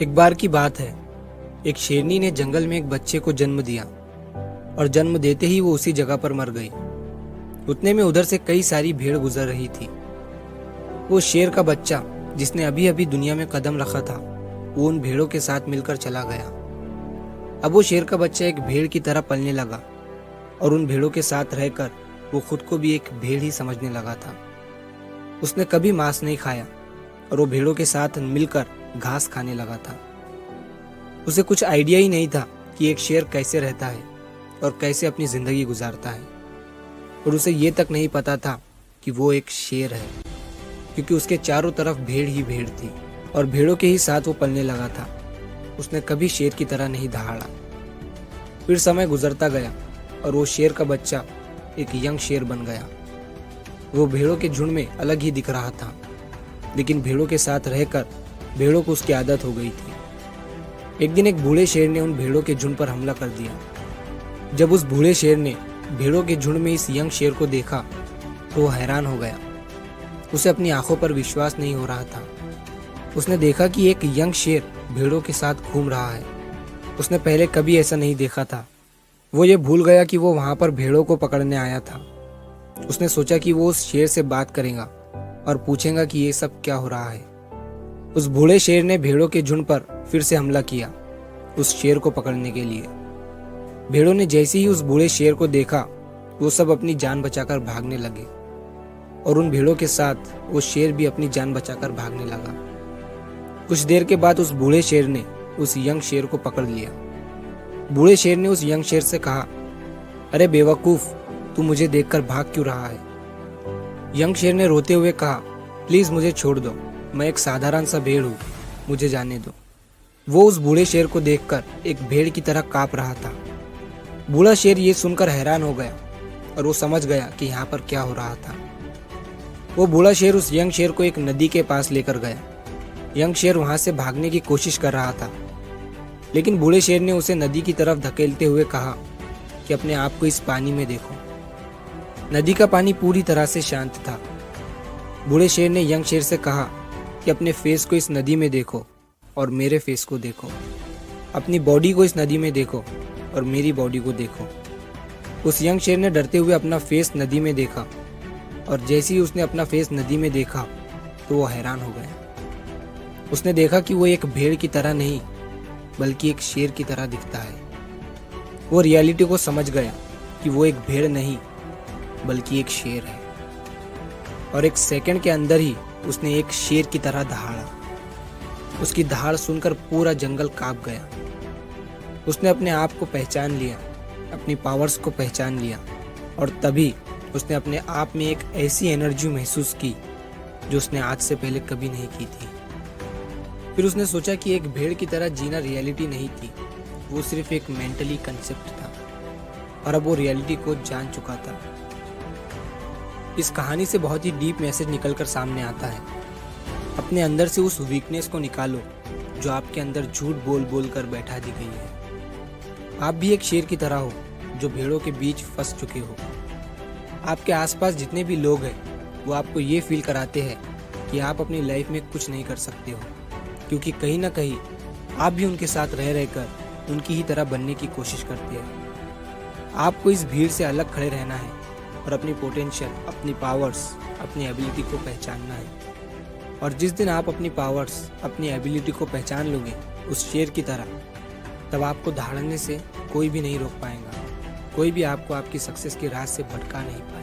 एक बार की बात है, एक शेरनी ने जंगल में एक बच्चे को जन्म दिया और जन्म देते ही वो उसी जगह पर मर गई। उतने में उधर से कई सारी भेड़ गुजर रही थी। वो शेर का बच्चा जिसने अभी अभी दुनिया में कदम रखा था, वो उन भेड़ों के साथ मिलकर चला गया। अब वो शेर का बच्चा एक भेड़ की तरह पलने लगा और उन भेड़ों के साथ रहकर वो खुद को भी एक भेड़ ही समझने लगा था। उसने कभी मांस नहीं खाया और वो भेड़ों के साथ मिलकर घास खाने लगा था। उसे कुछ आइडिया ही नहीं था कि एक शेर कैसे रहता है और कैसे अपनी जिंदगी गुजारता है, और उसे ये तक नहीं पता था कि वो एक शेर है, क्योंकि उसके चारों तरफ भेड़ ही भेड़ थी और भेड़ों के ही साथ वो पलने लगा था। उसने कभी शेर की तरह नहीं दहाड़ा। फिर समय गुजरता गया और वो शेर का बच्चा एक यंग शेर बन गया। वो भेड़ों के झुंड में अलग ही दिख रहा था, लेकिन भेड़ों के साथ रहकर भेड़ों को उसकी आदत हो गई थी। एक दिन एक बूढ़े शेर ने उन भेड़ों के झुंड पर हमला कर दिया। जब उस बूढ़े शेर ने भेड़ों के झुंड में इस यंग शेर को देखा तो वो हैरान हो गया। उसे अपनी आंखों पर विश्वास नहीं हो रहा था। उसने देखा कि एक यंग शेर भेड़ों के साथ घूम रहा है। उसने पहले कभी ऐसा नहीं देखा था। वो ये भूल गया कि वो वहां पर भेड़ों को पकड़ने आया था। उसने सोचा कि वो उस शेर से बात करेगा और पूछेगा कि ये सब क्या हो रहा है। उस बूढ़े शेर ने भेड़ों के झुंड पर फिर से हमला किया उस शेर को पकड़ने के लिए। भेड़ों ने जैसे ही उस बूढ़े शेर को देखा, वो सब अपनी जान बचाकर भागने लगे और उन भेड़ों के साथ वो शेर भी अपनी जान बचाकर भागने लगा। कुछ देर के बाद उस बूढ़े शेर ने उस यंग शेर को पकड़ लिया। बूढ़े शेर ने उस यंग शेर से कहा, अरे बेवकूफ, तू मुझे देखकर भाग क्यों रहा है? यंग शेर ने रोते हुए कहा, प्लीज मुझे छोड़ दो, मैं एक साधारण सा भेड़ हूँ, मुझे जाने दो। वो उस बूढ़े शेर को देखकर एक भेड़ की तरह कांप रहा था। बूढ़ा शेर ये सुनकर हैरान हो गया और वो समझ गया कि यहाँ पर क्या हो रहा था। वो बूढ़ा शेर उस यंग शेर को एक नदी के पास लेकर गया। यंग शेर वहां से भागने की कोशिश कर रहा था, लेकिन बूढ़े शेर ने उसे नदी की तरफ धकेलते हुए कहा कि अपने आप को इस पानी में देखो। नदी का पानी पूरी तरह से शांत था। बूढ़े शेर ने यंग शेर से कहा कि अपने फेस को इस नदी में देखो और मेरे फेस को देखो। अपनी बॉडी को इस नदी में देखो और मेरी बॉडी को देखो। उस यंग शेर ने डरते हुए अपना फेस नदी में देखा, और जैसे ही उसने अपना फेस नदी में देखा तो वो हैरान हो गया। उसने देखा कि वो एक भेड़ की तरह नहीं, बल्कि एक शेर की तरह दिखता है। वो रियलिटी को समझ गया कि वो एक भेड़ नहीं, बल्कि एक शेर है, और एक सेकंड के अंदर ही उसने एक शेर की तरह दहाड़ा। उसकी दहाड़ सुनकर पूरा जंगल कांप गया। उसने अपने आप को पहचान लिया, अपनी पावर्स को पहचान लिया, और तभी उसने अपने आप में एक ऐसी एनर्जी महसूस की जो उसने आज से पहले कभी नहीं की थी। फिर उसने सोचा कि एक भेड़ की तरह जीना रियलिटी नहीं थी, वो सिर्फ एक मेंटली कंसेप्ट था, और अब वो रियलिटी को जान चुका था। इस कहानी से बहुत ही डीप मैसेज निकलकर सामने आता है। अपने अंदर से उस वीकनेस को निकालो जो आपके अंदर झूठ बोल बोल कर बैठा दी गई है। आप भी एक शेर की तरह हो जो भेड़ों के बीच फंस चुके हो। आपके आसपास जितने भी लोग हैं वो आपको ये फील कराते हैं कि आप अपनी लाइफ में कुछ नहीं कर सकते हो, क्योंकि कहीं ना कहीं आप भी उनके साथ रह रहकर उनकी ही तरह बनने की कोशिश करते हैं। आपको इस भीड़ से अलग खड़े रहना है और अपनी पोटेंशियल, अपनी पावर्स, अपनी एबिलिटी को पहचानना है। और जिस दिन आप अपनी पावर्स, अपनी एबिलिटी को पहचान लोगे उस शेर की तरह, तब आपको दहाड़ने से कोई भी नहीं रोक पाएगा। कोई भी आपको आपकी सक्सेस के राह से भटका नहीं पाएगा।